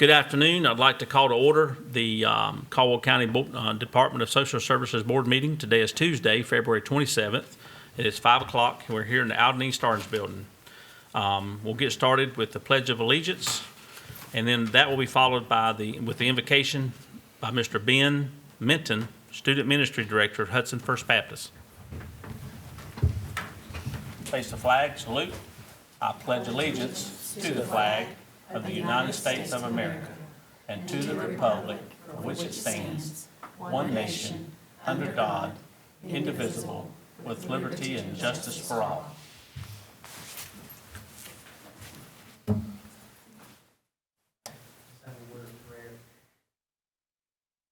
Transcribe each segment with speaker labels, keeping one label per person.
Speaker 1: Good afternoon. I'd like to call to order the Caldwell County Department of Social Services Board Meeting. Today is Tuesday, February 27th. It is 5 o'clock. We're here in the Aldine Starnes Building. We'll get started with the Pledge of Allegiance, and then that will be followed by with the invocation by Mr. Ben Minton, Student Ministry Director at Hudson First Baptist. Face the flag, salute. I pledge allegiance to the flag of the United States of America and to the republic for which it stands, one nation, under God, indivisible, with liberty and justice for all.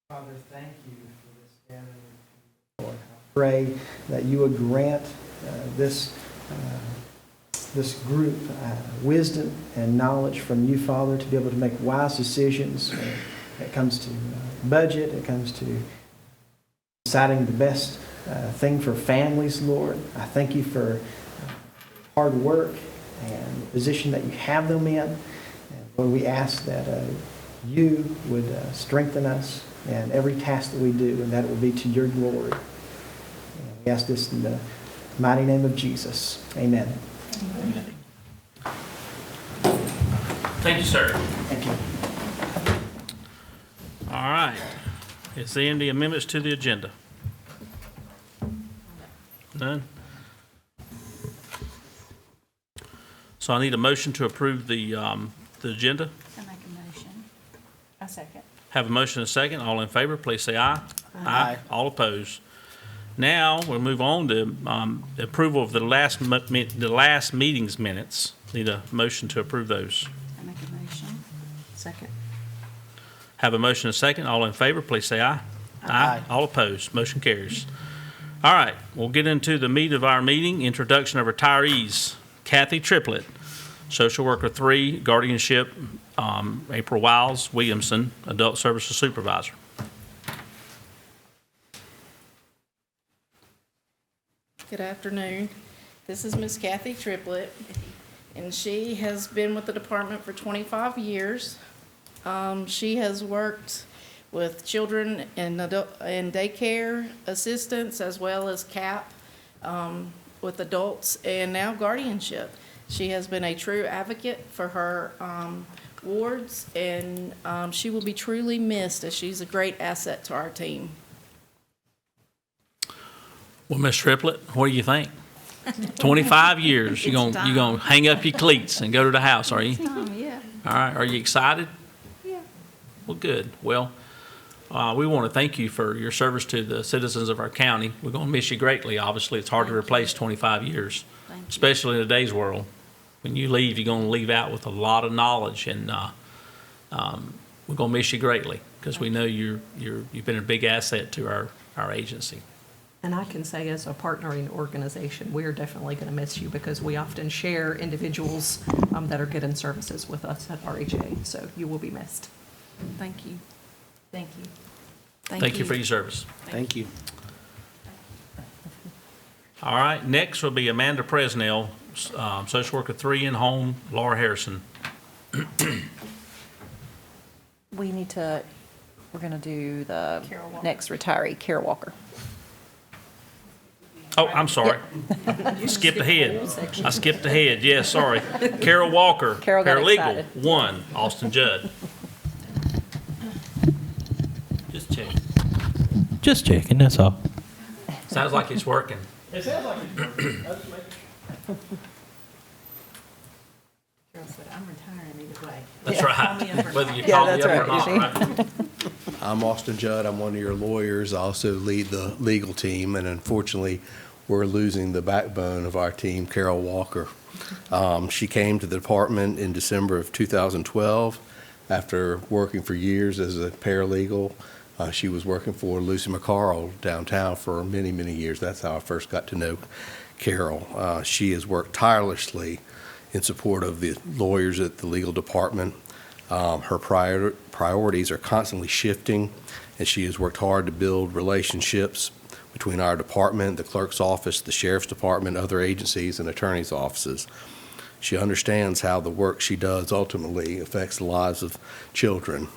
Speaker 2: Father, thank you for this gathering. Lord, I pray that you would grant this group wisdom and knowledge from you, Father, to be able to make wise decisions when it comes to budget, it comes to deciding the best thing for families, Lord. I thank you for hard work and the position that you have them in. And Lord, we ask that you would strengthen us in every task that we do, and that it will be to your glory. And we ask this in the mighty name of Jesus. Amen.
Speaker 1: Amen. Thank you, sir.
Speaker 2: Thank you.
Speaker 1: All right. Is there any amendments to the agenda? None? So I need a motion to approve the agenda.
Speaker 3: I make a motion. A second.
Speaker 1: Have a motion and a second. All in favor, please say aye. Aye. All opposed. Now, we'll move on to the approval of the last meeting's minutes. Need a motion to approve those.
Speaker 3: I make a motion. Second.
Speaker 1: Have a motion and a second. All in favor, please say aye. Aye. All opposed. Motion carries. All right, we'll get into the meat of our meeting. Introduction of retirees. Kathy Triplett, Social Worker 3, Guardianship, April Wiles Williamson, Adult Services Supervisor.
Speaker 4: Good afternoon. This is Miss Kathy Triplett, and she has been with the department for 25 years. She has worked with children and daycare assistants, as well as CAP with adults, and now guardianship. She has been a true advocate for her wards, and she will be truly missed, as she's a great asset to our team.
Speaker 1: Well, Ms. Triplett, what do you think? 25 years. You're gonna hang up your cleats and go to the house, are you?
Speaker 4: Yeah.
Speaker 1: All right. Are you excited?
Speaker 4: Yeah.
Speaker 1: Well, good. Well, we want to thank you for your service to the citizens of our county. We're going to miss you greatly. Obviously, it's hard to replace 25 years, especially in today's world. When you leave, you're going to leave out with a lot of knowledge, and we're going to miss you greatly because we know you've been a big asset to our agency.
Speaker 5: And I can say, as a partnering organization, we are definitely going to miss you because we often share individuals that are getting services with us at RHA. So you will be missed.
Speaker 4: Thank you.
Speaker 5: Thank you.
Speaker 1: Thank you for your service.
Speaker 2: Thank you.
Speaker 1: All right. Next will be Amanda Presnell, Social Worker 3 in Home, Laura Harrison.
Speaker 6: We're going to do the
Speaker 4: Carol Walker.
Speaker 6: next retiree, Carol Walker.
Speaker 1: Oh, I'm sorry. Skipped ahead. I skipped ahead. Yes, sorry. Carol Walker,
Speaker 6: Carol got
Speaker 1: paralegal,
Speaker 6: excited.
Speaker 1: 1, Austin Judd. Just checking.
Speaker 7: Just checking, that's all.
Speaker 1: Sounds like it's working.
Speaker 2: It sounds like it's working. I'll just make it.
Speaker 3: Carol said, I'm retiring either way.
Speaker 1: That's right. Whether you
Speaker 6: Yeah,
Speaker 1: call me
Speaker 6: that's
Speaker 1: up or
Speaker 6: right,
Speaker 1: not, right?
Speaker 8: I'm Austin Judd. I'm one of your lawyers. I also lead the legal team, and unfortunately, we're losing the backbone of our team, Carol Walker. She came to the department in December of 2012 after working for years as a paralegal. She was working for Lucy McCarl downtown for many, many years. That's how I first got to know Carol. She has worked tirelessly in support of the lawyers at the legal department. Her priorities are constantly shifting, and she has worked hard to build relationships between our department, the clerk's office, the sheriff's department, other agencies, and attorneys' offices. She understands how the work she does ultimately affects the lives of children.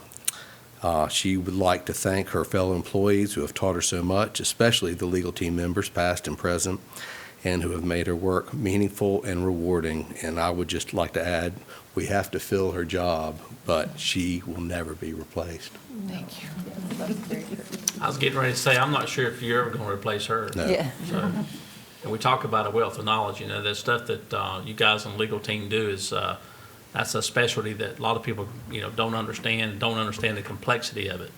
Speaker 8: She would like to thank her fellow employees who have taught her so much, especially the legal team members, past and present, and who have made her work meaningful and rewarding. And I would just like to add, we have to fill her job, but she will never be replaced.
Speaker 6: Thank you.
Speaker 1: I was getting ready to say, I'm not sure if you're ever going to replace her.
Speaker 8: No.
Speaker 6: Yeah.
Speaker 1: So, and we talk about a wealth of knowledge, you know, that stuff that you guys on the legal team do is, that's a specialty that a lot of people, you know, don't understand the complexity of it.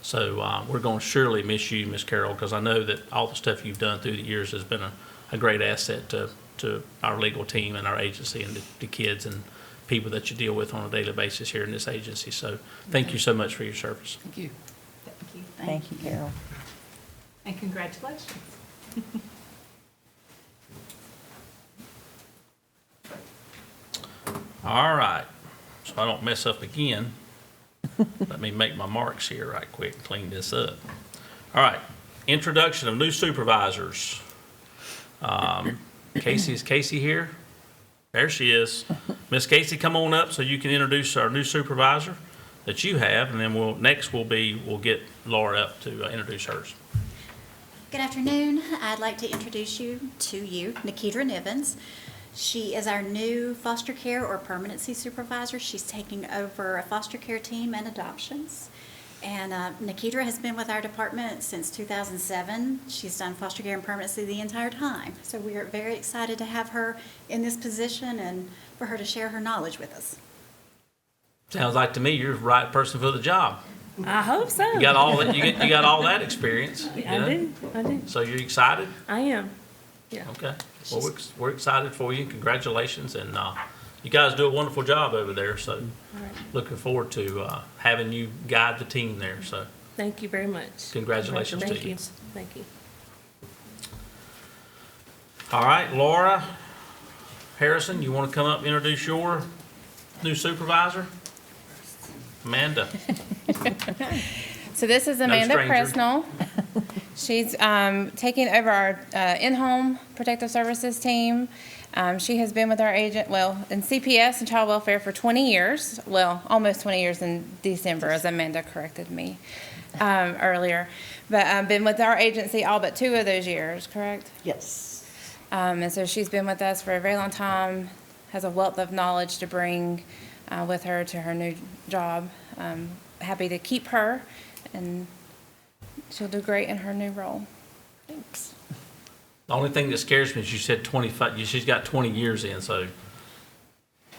Speaker 1: So we're going to surely miss you, Miss Carol, because I know that all the stuff you've done through the years has been a great asset to our legal team and our agency and the kids and people that you deal with on a daily basis here in this agency. So thank you so much for your service.
Speaker 3: Thank you.
Speaker 6: Thank you, Carol.
Speaker 3: And congratulations.
Speaker 1: All right, so I don't mess up again. Let me make my marks here right quick and clean this up. All right, introduction of new supervisors. Is Casey here? There she is. Miss Casey, come on up so you can introduce our new supervisor that you have, and then we'll get Laura up to introduce hers.
Speaker 9: Good afternoon. I'd like to introduce you to Nikita Nivens. She is our new foster care or permanency supervisor. She's taking over a foster care team and adoptions. And Nikita has been with our department since 2007. She's done foster care and permanency the entire time. So we are very excited to have her in this position and for her to share her knowledge with us.
Speaker 1: Sounds like to me you're the right person for the job.
Speaker 10: I hope so.
Speaker 1: You got all that. You got all that experience. You know?
Speaker 10: I do.
Speaker 1: So you're excited?
Speaker 10: I am. Yeah.
Speaker 1: Okay. Well, we're excited for you. Congratulations, and you guys do a wonderful job over there. So, looking forward to having you guide the team there. So,
Speaker 10: Thank you very much.
Speaker 1: Congratulations to you.
Speaker 10: Thank you.
Speaker 1: all right, Laura Harrison, you want to come up and introduce your new supervisor? Amanda.
Speaker 11: So this is Amanda
Speaker 1: stranger.
Speaker 11: Presnell. She's taking over our in-home protective services team. She has been with our agent, in CPS and child welfare for 20 years. Well, almost 20 years in December, as Amanda corrected me earlier. But been with our agency all but 2 of those years, correct?
Speaker 3: Yes.
Speaker 11: And so she's been with us for a very long time, has a wealth of knowledge to bring with her to her new job. Happy to keep her, and she'll do great in her new role. Thanks.
Speaker 1: The only thing that scares me is you said 25. She's got 20 years in, so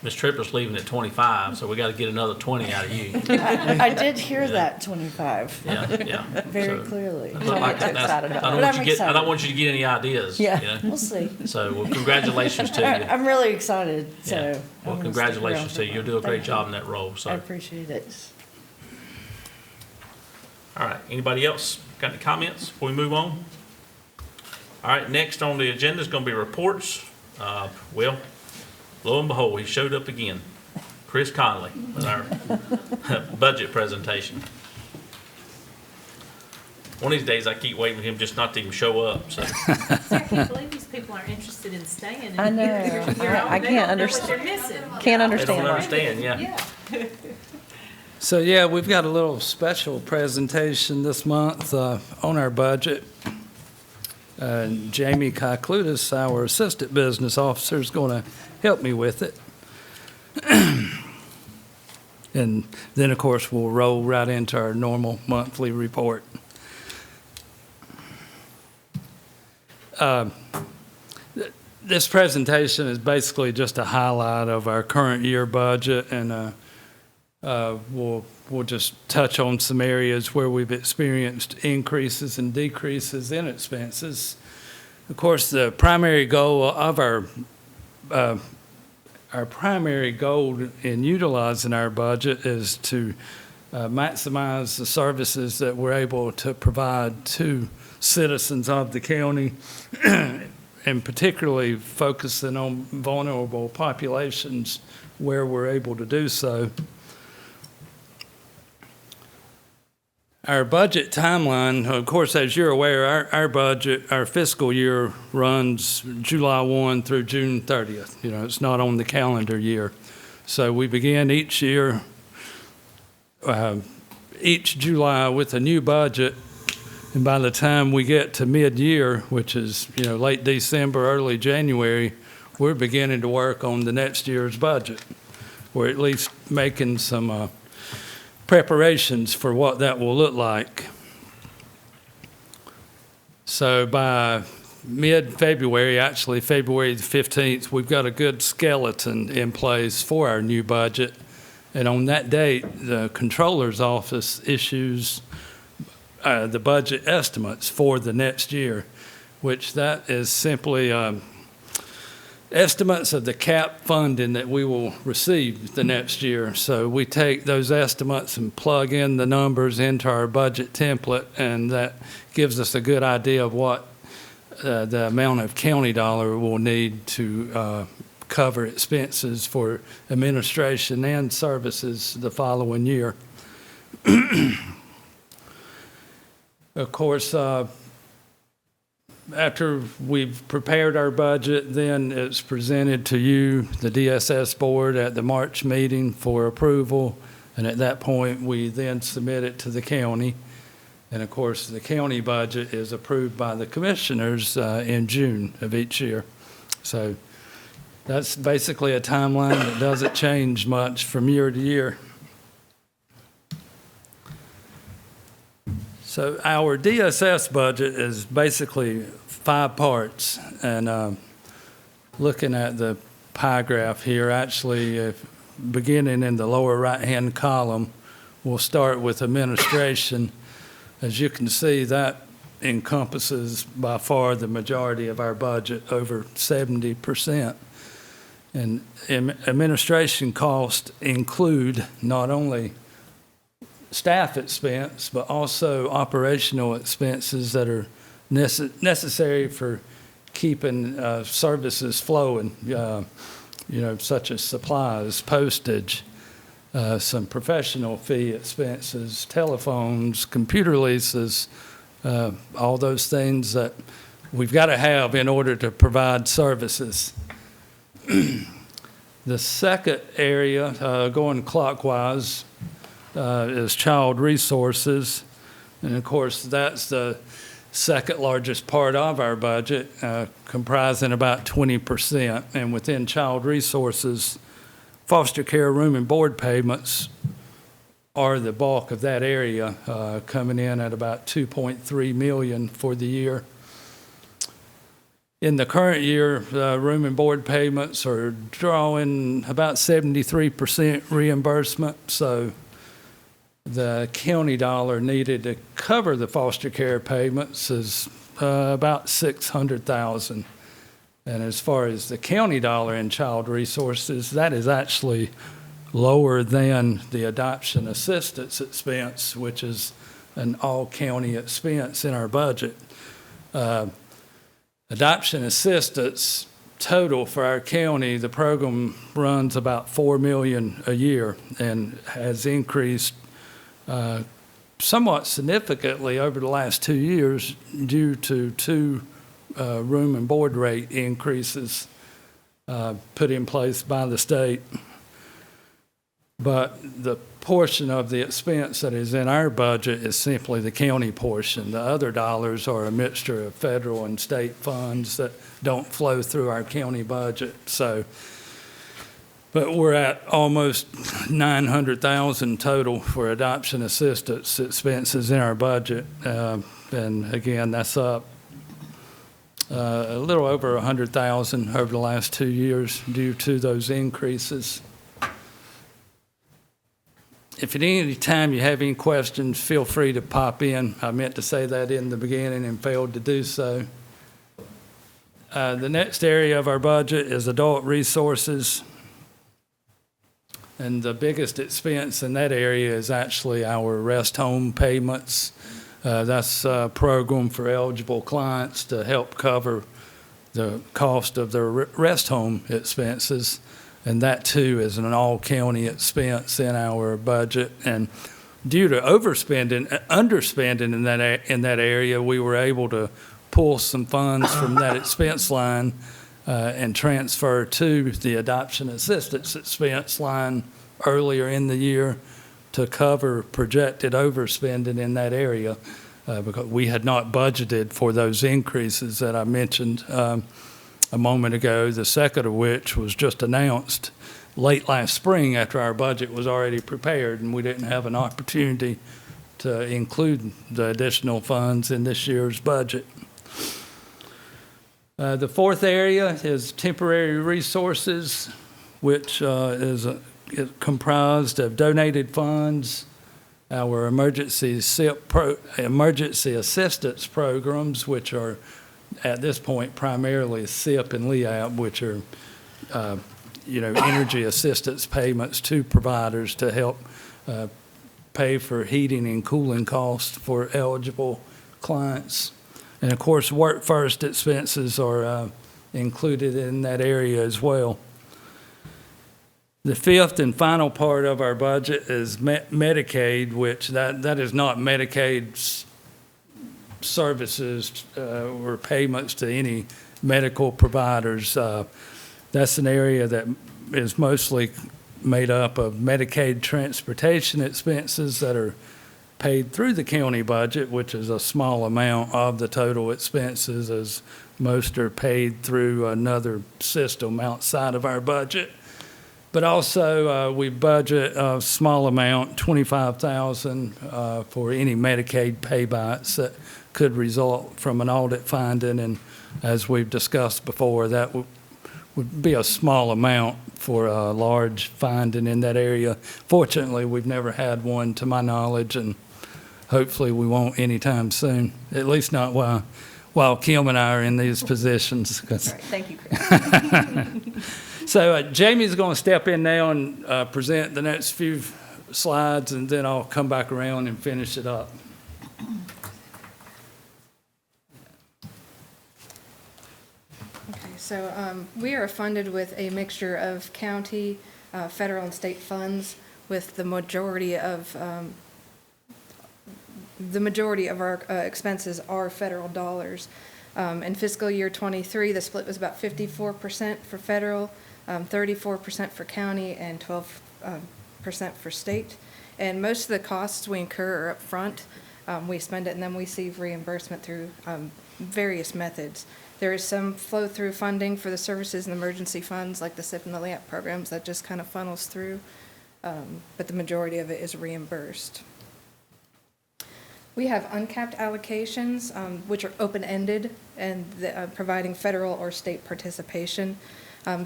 Speaker 1: Miss Tripple's leaving at 25, so we got to get another 20 out of you.
Speaker 3: I did hear that 25
Speaker 1: Yeah.
Speaker 3: very
Speaker 1: So,
Speaker 3: clearly.
Speaker 1: I don't want you to get any ideas.
Speaker 3: Yeah,
Speaker 1: You know?
Speaker 3: we'll see.
Speaker 1: So, well, congratulations to you.
Speaker 3: I'm really excited, so.
Speaker 1: Yeah.
Speaker 3: I'm
Speaker 1: Well,
Speaker 3: gonna
Speaker 1: congratulations
Speaker 3: stick
Speaker 1: to
Speaker 3: around
Speaker 1: you.
Speaker 3: for
Speaker 1: You'll do a great
Speaker 3: Thank
Speaker 1: job
Speaker 3: you.
Speaker 1: in that role. So,
Speaker 3: I appreciate it.
Speaker 1: all right. Anybody else got any comments before we move on? All right. Next on the agenda is going to be reports. Well, lo and behold, he showed up again. Chris Conley with our budget presentation. One of these days, I keep waiting for him just not to even show up. So,
Speaker 10: I can't believe these people aren't interested in staying.
Speaker 6: I know. I can't understand.
Speaker 10: They're missing.
Speaker 6: Can't
Speaker 1: they don't
Speaker 6: understand that.
Speaker 1: understand. Yeah.
Speaker 12: So, yeah, we've got a little special presentation this month on our budget. Jamie Kyklutis, our assistant business officer, is going to help me with it. And then, of course, we'll roll right into our normal monthly report. This presentation is basically just a highlight of our current year budget, and we'll just touch on some areas where we've experienced increases and decreases in expenses. Of course, the primary goal of our primary goal in utilizing our budget is to maximize the services that we're able to provide to citizens of the county, and particularly focusing on vulnerable populations where we're able to do so. Our budget timeline, of course, as you're aware, our budget, our fiscal year runs July 1 through June 30th. You know, it's not on the calendar year. So we begin each year, each July with a new budget. And by the time we get to mid-year, which is, you know, late December, early January, we're beginning to work on the next year's budget. We're at least making some preparations for what that will look like. So by mid-February, actually February the 15th, we've got a good skeleton in place for our new budget. And on that date, the controller's office issues the budget estimates for the next year, which that is simply estimates of the cap funding that we will receive the next year. So we take those estimates and plug in the numbers into our budget template, and that gives us a good idea of what the amount of county dollar we'll need to cover expenses for administration and services the following year. Of course, after we've prepared our budget, then it's presented to you, the DSS board, at the March meeting for approval. And at that point, we then submit it to the county. And of course, the county budget is approved by the commissioners in June of each year. So that's basically a timeline that doesn't change much from year to year. So our DSS budget is basically 5 parts, and looking at the pie graph here, actually, beginning in the lower right-hand column, we'll start with administration. As you can see, that encompasses by far the majority of our budget, over 70%. And administration costs include not only staff expense, but also operational expenses that are necessary for keeping services flowing, you know, such as supplies, postage, some professional fee expenses, telephones, computer leases, all those things that we've got to have in order to provide services. The second area, going clockwise, is child resources. And of course, that's the second largest part of our budget, comprising about 20%. And within child resources, foster care room and board payments are the bulk of that area, coming in at about $2.3 million for the year. In the current year, room and board payments are drawing about 73% reimbursement. So the county dollar needed to cover the foster care payments is about $600,000. And as far as the county dollar in child resources, that is actually lower than the adoption assistance expense, which is an all-county expense in our budget. Adoption assistance total for our county, the program runs about $4 million a year and has increased somewhat significantly over the last 2 years due to 2 room and board rate increases put in place by the state. But the portion of the expense that is in our budget is simply the county portion. The other dollars are a mixture of federal and state funds that don't flow through our county budget. So, but we're at almost $900,000 total for adoption assistance expenses in our budget. And again, that's up a little over $100,000 over the last 2 years due to those increases. If at any time you have any questions, feel free to pop in. I meant to say that in the beginning and failed to do so. The next area of our budget is adult resources. And the biggest expense in that area is actually our rest home payments. That's a program for eligible clients to help cover the cost of their rest home expenses. And that too is an all-county expense in our budget. And due to underspending in that area, we were able to pull some funds from that expense line and transfer to the adoption assistance expense line earlier in the year to cover projected overspending in that area because we had not budgeted for those increases that I mentioned a moment ago, the second of which was just announced late last spring after our budget was already prepared, and we didn't have an opportunity to include the additional funds in this year's budget. The fourth area is temporary resources, which is comprised of donated funds, our emergency assistance programs, which are at this point primarily SIP and LEAP, which are energy assistance payments to providers to help pay for heating and cooling costs for eligible clients. And of course, Work First expenses are included in that area as well. The fifth and final part of our budget is Medicaid, which that is not Medicaid services or payments to any medical providers. That's an area that is mostly made up of Medicaid transportation expenses that are paid through the county budget, which is a small amount of the total expenses, as most are paid through another system outside of our budget. But also, we budget a small amount, $25,000, for any Medicaid paybacks that could result from an audit finding. And as we've discussed before, that would be a small amount for a large finding in that area. Fortunately, we've never had one to my knowledge, and hopefully we won't anytime soon, at least not while Kim and I are in these positions.
Speaker 5: All right, thank you, Chris.
Speaker 12: So Jamie's going to step in now and present the next few slides, and then I'll come back around and finish it up.
Speaker 13: So we are funded with a mixture of county, federal, and state funds, with the majority of our expenses are federal dollars. In fiscal year '23, the split was about 54% for federal, 34% for county, and 12% for state. And most of the costs we incur are up front. We spend it and then we receive reimbursement through various methods. There is some flow-through funding for the services and emergency funds, like the SIP and the LEAP programs, that just kind of funnels through, but the majority of it is reimbursed. We have uncapped allocations, which are open-ended and providing federal or state participation.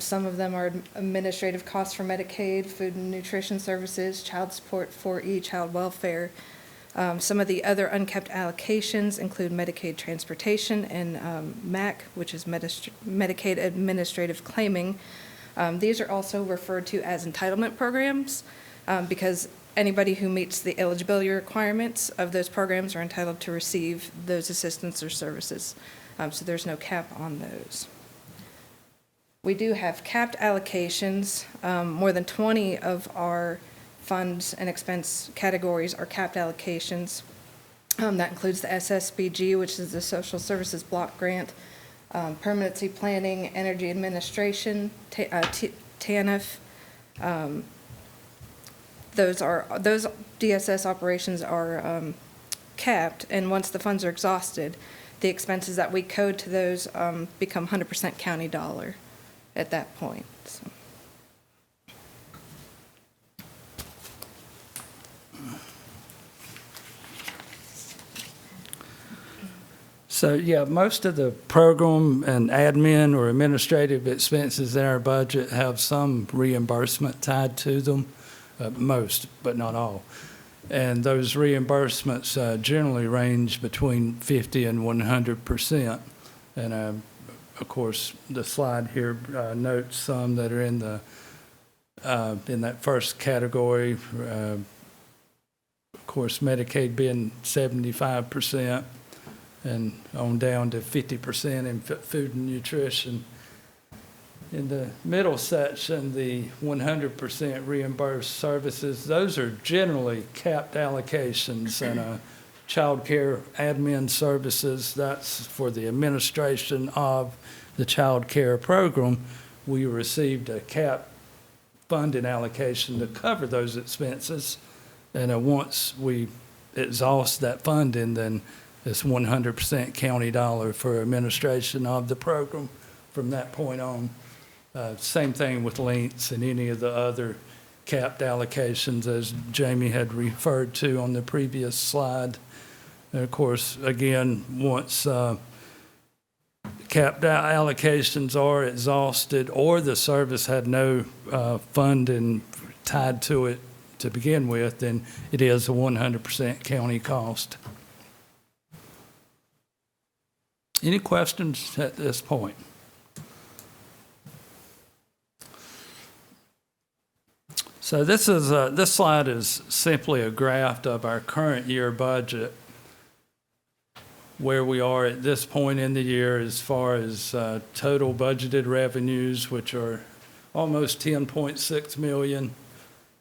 Speaker 13: Some of them are administrative costs for Medicaid, food and nutrition services, child support, 4E, child welfare. Some of the other uncapped allocations include Medicaid transportation and MAC, which is Medicaid administrative claiming. These are also referred to as entitlement programs because anybody who meets the eligibility requirements of those programs are entitled to receive those assistance or services. So there's no cap on those. We do have capped allocations. More than 20 of our funds and expense categories are capped allocations. That includes the SSBG, which is the Social Services Block Grant, Permanency Planning, Energy Administration, TANF. Those DSS operations are capped, and once the funds are exhausted, the expenses that we code to those become 100% county dollar at that point.
Speaker 12: So, yeah, most of the program and admin or administrative expenses in our budget have some reimbursement tied to them, most, but not all. And those reimbursements generally range between 50 and 100%. And of course, the slide here notes some that are in that first category. Of course, Medicaid being 75%. And on down to 50% in food and nutrition. In the middle section, the 100% reimbursed services, those are generally capped allocations, and child care admin services, that's for the administration of the child care program. We received a cap funding allocation to cover those expenses, and once we exhaust that funding, then it's 100% county dollar for administration of the program from that point on. Same thing with links and any of the other capped allocations as Jamie had referred to on the previous slide. And of course, again, once capped allocations are exhausted or the service had no funding tied to it to begin with, then it is a 100% county cost. Any questions at this point? So this slide is simply a graph of our current year budget, where we are at this point in the year as far as total budgeted revenues, which are almost 10.6 million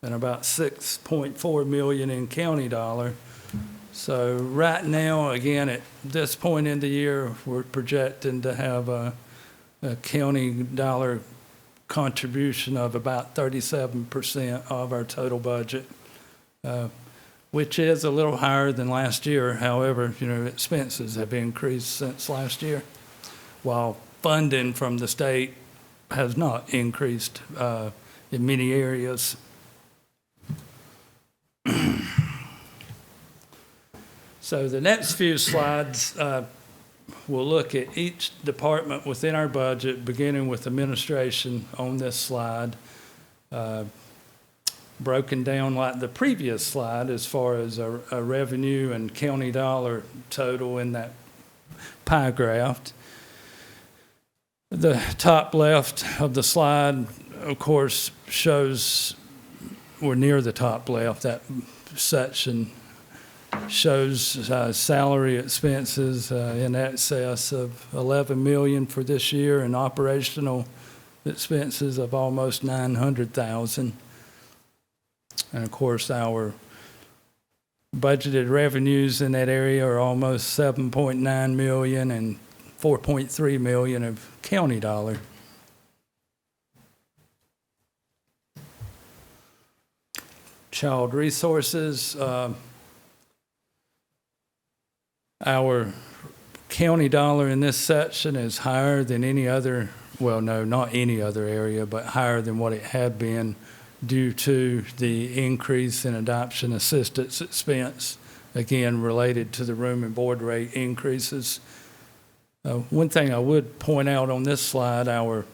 Speaker 12: and about 6.4 million in county dollar. So right now, again, at this point in the year, we're projecting to have a county dollar contribution of about 37% of our total budget, which is a little higher than last year. However, expenses have increased since last year, while funding from the state has not increased in many areas. So the next few slides, we'll look at each department within our budget, beginning with administration on this slide, broken down like the previous slide as far as a revenue and county dollar total in that pie graph. The top left of the slide, of course, shows, or near the top left, that section shows salary expenses in excess of 11 million for this year and operational expenses of almost 900,000. And of course, our budgeted revenues in that area are almost 7.9 million and 4.3 million of county dollar. Child resources, our county dollar in this section is higher than any other, well, no, not any other area, but higher than what it had been due to the increase in adoption assistance expense, again, related to the room and board rate increases. One thing I would point out on this slide, our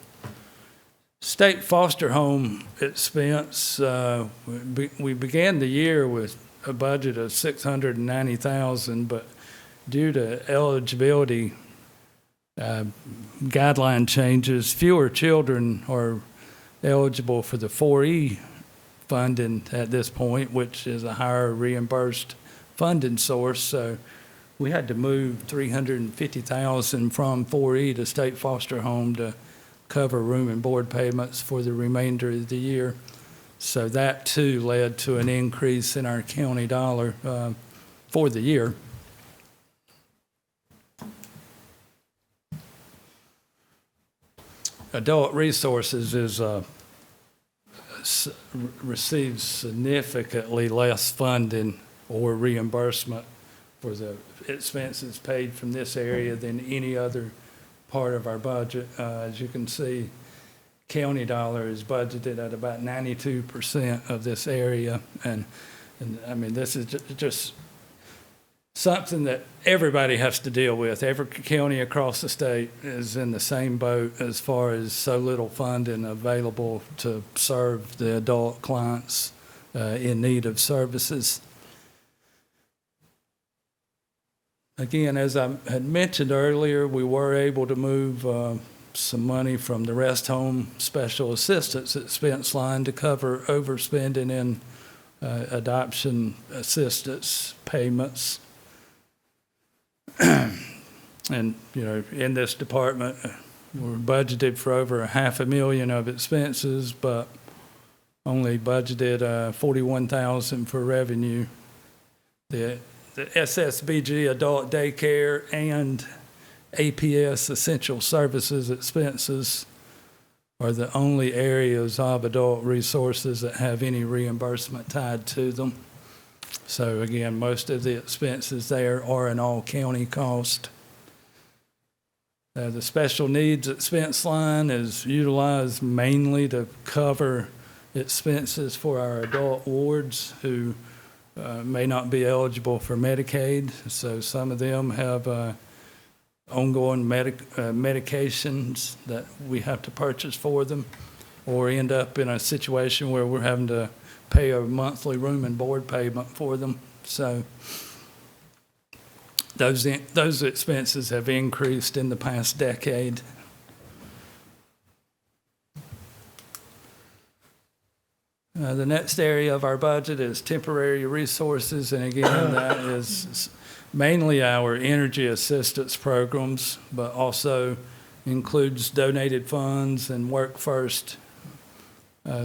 Speaker 12: state foster home expense, we began the year with a budget of $690,000, but due to eligibility guideline changes, fewer children are eligible for the 4E funding at this point, which is a higher reimbursed funding source. So we had to move $350,000 from 4E to state foster home to cover room and board payments for the remainder of the year. So that too led to an increase in our county dollar for the year. Adult resources receives significantly less funding or reimbursement for the expenses paid from this area than any other part of our budget. As you can see, county dollar is budgeted at about 92% of this area, and I mean, this is just something that everybody has to deal with. Every county across the state is in the same boat as far as so little funding available to serve the adult clients in need of services. Again, as I had mentioned earlier, we were able to move some money from the rest home special assistance expense line to cover overspending in adoption assistance payments. And, in this department, We're budgeted for over $500,000 of expenses, but only budgeted $41,000 for revenue. The SSBG adult daycare and APS essential services expenses are the only areas of adult resources that have any reimbursement tied to them. So again, most of the expenses there are an all-county cost. The special needs expense line is utilized mainly to cover expenses for our adult wards who may not be eligible for Medicaid. So some of them have ongoing medications that we have to purchase for them, or end up in a situation where we're having to pay a monthly room and board payment for them. So those expenses have increased in the past decade. The next area of our budget is temporary resources, and again, that is mainly our energy assistance programs, but also includes donated funds and Work First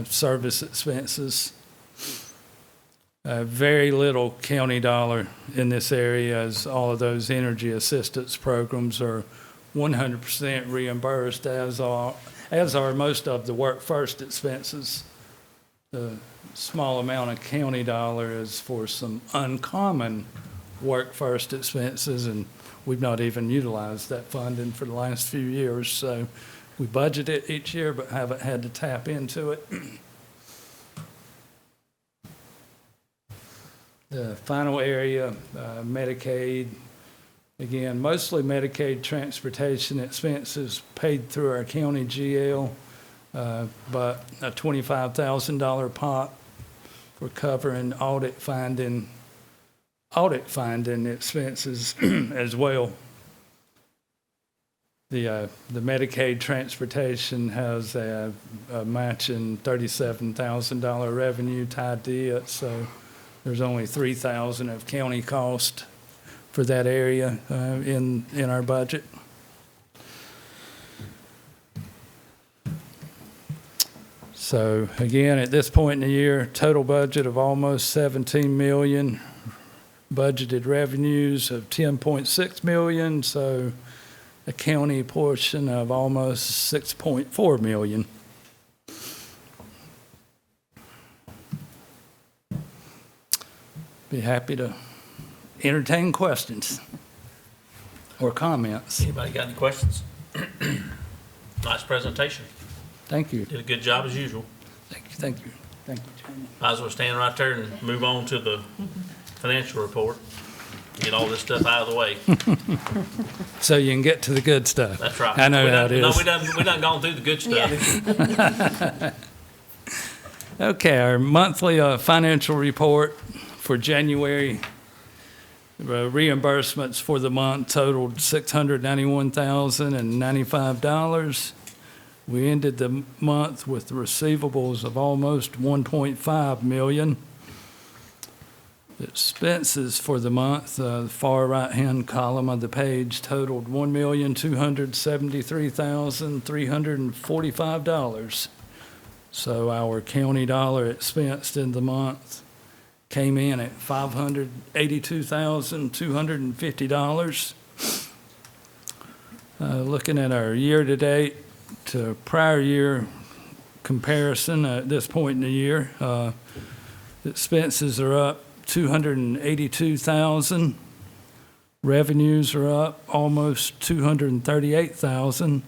Speaker 12: service expenses. Very little county dollar in this area, as all of those energy assistance programs are 100% reimbursed, as are most of the Work First expenses. The small amount of county dollar is for some uncommon Work First expenses, and we've not even utilized that funding for the last few years. So we budget it each year, but haven't had to tap into it. The final area, Medicaid. Again, mostly Medicaid transportation expenses paid through our county GL, but a $25,000 pot for covering audit finding expenses as well. The Medicaid transportation has a matching $37,000 revenue tied to it, so there's only $3,000 of county cost for that area in our budget. So again, at this point in the year, total budget of almost 17 million, budgeted revenues of 10.6 million, so a county portion of almost 6.4 million. Be happy to entertain questions or comments.
Speaker 1: Anybody got any questions? Nice presentation.
Speaker 12: Thank you.
Speaker 1: Did a good job as usual.
Speaker 12: Thank you, Jamie.
Speaker 1: Might as well stand right there and move on to the financial report. Get all this stuff out of the way.
Speaker 12: So you can get to the good stuff.
Speaker 1: That's right.
Speaker 12: I know how it is.
Speaker 1: No, we done gone through the good stuff.
Speaker 12: Okay, our monthly financial report for January, reimbursements for the month totaled $691,095. We ended the month with receivables of almost $1.5 million. Expenses for the month, the far right-hand column of the page, totaled $1,273,345. So our county dollar expensed in the month came in at $582,250. Looking at our year-to-date to prior year comparison at this point in the year, expenses are up $282,000. Revenues are up almost $238,000.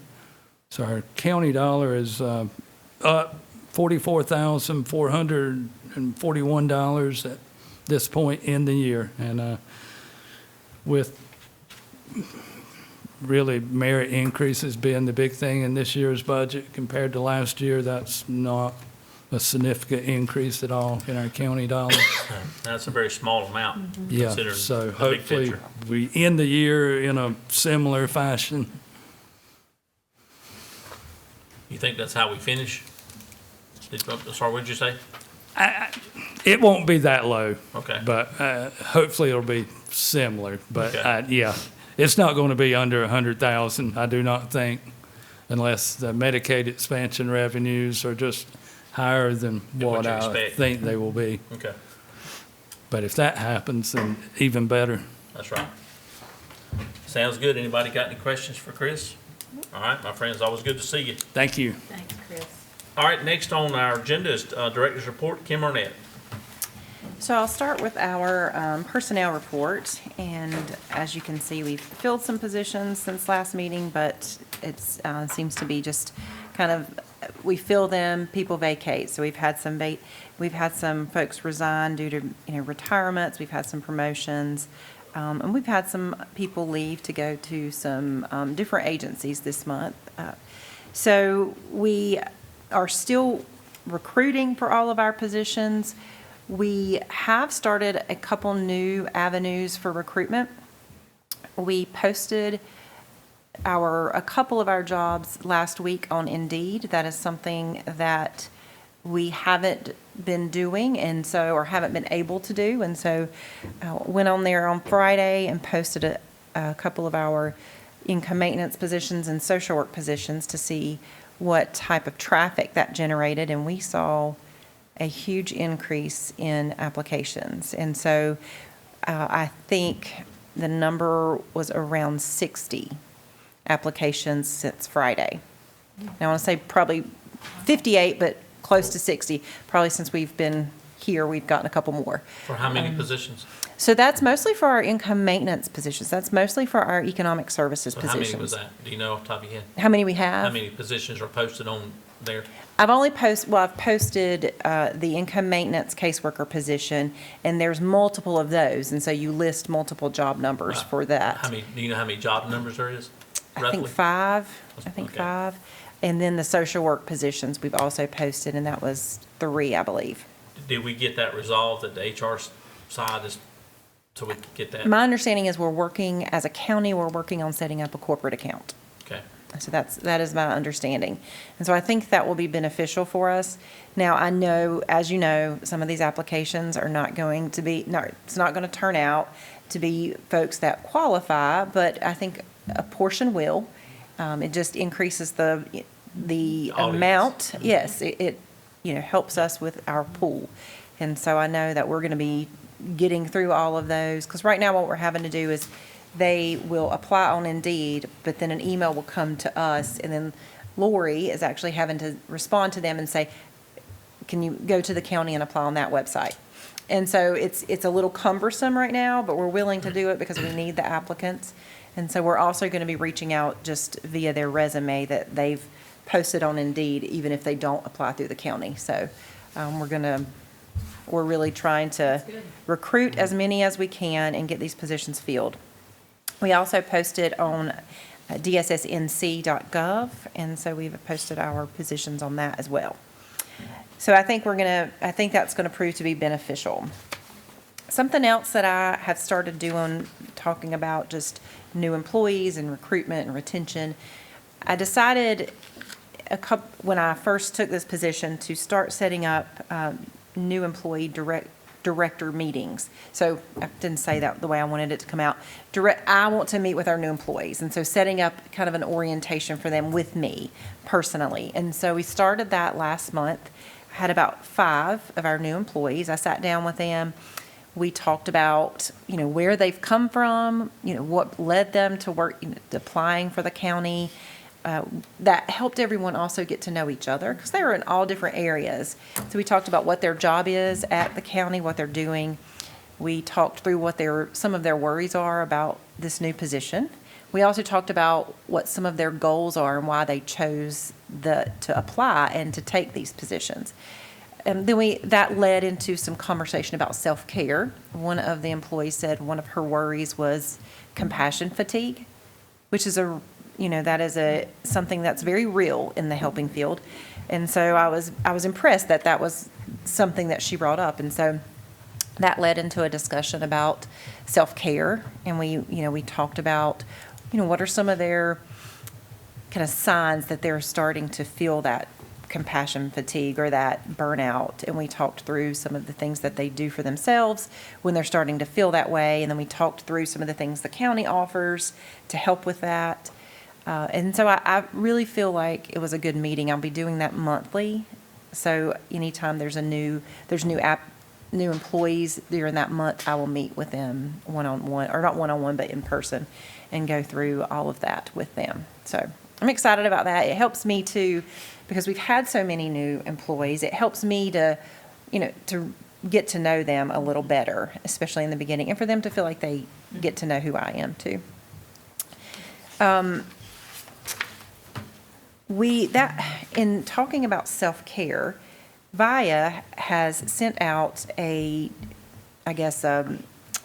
Speaker 12: So our county dollar is up $44,441 at this point in the year. And with really merit increases being the big thing in this year's budget compared to last year, that's not a significant increase at all in our county dollar.
Speaker 1: That's a very small amount.
Speaker 12: Yeah,
Speaker 1: considering
Speaker 12: so
Speaker 1: the big
Speaker 12: hopefully
Speaker 1: picture.
Speaker 12: we end the year in a similar fashion.
Speaker 1: You think that's how we finish? Sorry, what did you say?
Speaker 12: It won't be that low.
Speaker 1: Okay.
Speaker 12: But hopefully it'll be similar. But
Speaker 1: Okay.
Speaker 12: yeah, it's not going to be under 100,000, I do not think. unless the Medicaid expansion revenues are just higher than
Speaker 1: Than what
Speaker 12: what
Speaker 1: you
Speaker 12: I
Speaker 1: expect.
Speaker 12: think they will be.
Speaker 1: Okay,
Speaker 12: But if that happens, then even better.
Speaker 1: that's right. Sounds good. Anybody got any questions for Chris? All right, my friends, always good to see you.
Speaker 12: Thank you.
Speaker 10: Thanks, Chris.
Speaker 1: All right, next on our agenda is Director's Report, Kim Arnett.
Speaker 6: So I'll start with our personnel report, and as you can see, we've filled some positions since last meeting, but it seems to be just kind of, we fill them, people vacate. So we've had some folks resign due to, retirements, we've had some promotions, and we've had some people leave to go to some different agencies this month. So we are still recruiting for all of our positions. We have started a couple new avenues for recruitment. We posted a couple of our jobs last week on Indeed. That is something that we haven't been doing or haven't been able to do. And so went on there on Friday and posted a couple of our income maintenance positions and social work positions to see what type of traffic that generated. And we saw a huge increase in applications. And so I think the number was around 60 applications since Friday. Now, I want to say probably 58, but close to 60. Probably since we've been here, we've gotten a couple more.
Speaker 1: For how many positions?
Speaker 6: So that's mostly for our income maintenance positions. That's mostly for our economic services
Speaker 1: So
Speaker 6: positions.
Speaker 1: how many was that? Do you know off the top of your head?
Speaker 6: How many we have?
Speaker 1: How many positions are posted on there?
Speaker 6: I've posted the income maintenance caseworker position, and there's multiple of those, and so you list multiple job numbers
Speaker 1: Right.
Speaker 6: for that.
Speaker 1: Do you know how many job numbers there is?
Speaker 6: I think
Speaker 1: roughly?
Speaker 6: five.
Speaker 1: Okay.
Speaker 6: Five. And then the social work positions we've also posted, and that was 3, I believe.
Speaker 1: Did we get that resolved that the HR side is, so we can get that?
Speaker 6: My understanding is as a county, we're working on setting up a corporate account.
Speaker 1: Okay.
Speaker 6: So that is my understanding. And so I think that will be beneficial for us. Now, I know, as you know, some of these applications are not going to be, it's not going to turn out to be folks that qualify, but I think a portion will. It just increases the
Speaker 1: Audience.
Speaker 6: amount. Yes, it helps us with our pool. And so I know that we're going to be getting through all of those, because right now what we're having to do is they will apply on Indeed, but then an email will come to us, and then Lori is actually having to respond to them and say, can you go to the county and apply on that website? And so it's a little cumbersome right now, but we're willing to do it because we need the applicants. And so we're also going to be reaching out just via their resume that they've posted on Indeed, even if they don't apply through the county. So we're really trying to recruit as many as we can and get these positions filled. We also posted on dssnc.gov, and so we've posted our positions on that as well. So I think that's going to prove to be beneficial. Something else that I have started doing, talking about just new employees and recruitment and retention, I decided when I first took this position to start setting up new employee director meetings. So I didn't say that the way I wanted it to come out. I want to meet with our new employees, and so setting up kind of an orientation for them with me personally. And so we started that last month. I had about 5 of our new employees. I sat down with them. We talked about, where they've come from, what led them to work, applying for the county. That helped everyone also get to know each other because they were in all different areas. So we talked about what their job is at the county, what they're doing. We talked through what some of their worries are about this new position. We also talked about what some of their goals are and why they chose to apply and to take these positions. And then that led into some conversation about self-care. One of the employees said one of her worries was compassion fatigue, which is something that's very real in the helping field. And so I was impressed that was something that she brought up. And so that led into a discussion about self-care. And we talked about, what are some of their kind of signs that they're starting to feel that compassion fatigue or that burnout. And we talked through some of the things that they do for themselves when they're starting to feel that way. And then we talked through some of the things the county offers to help with that. And so I really feel like it was a good meeting. I'll be doing that monthly. So anytime there's new employees during that month, I will meet with them one-on-one, or not one-on-one, but in person, and go through all of that with them. So I'm excited about that. It helps me to, because we've had so many new employees, it helps me to, to get to know them a little better, especially in the beginning, and for them to feel like they get to know who I am too. In talking about self-care, VIA has sent out a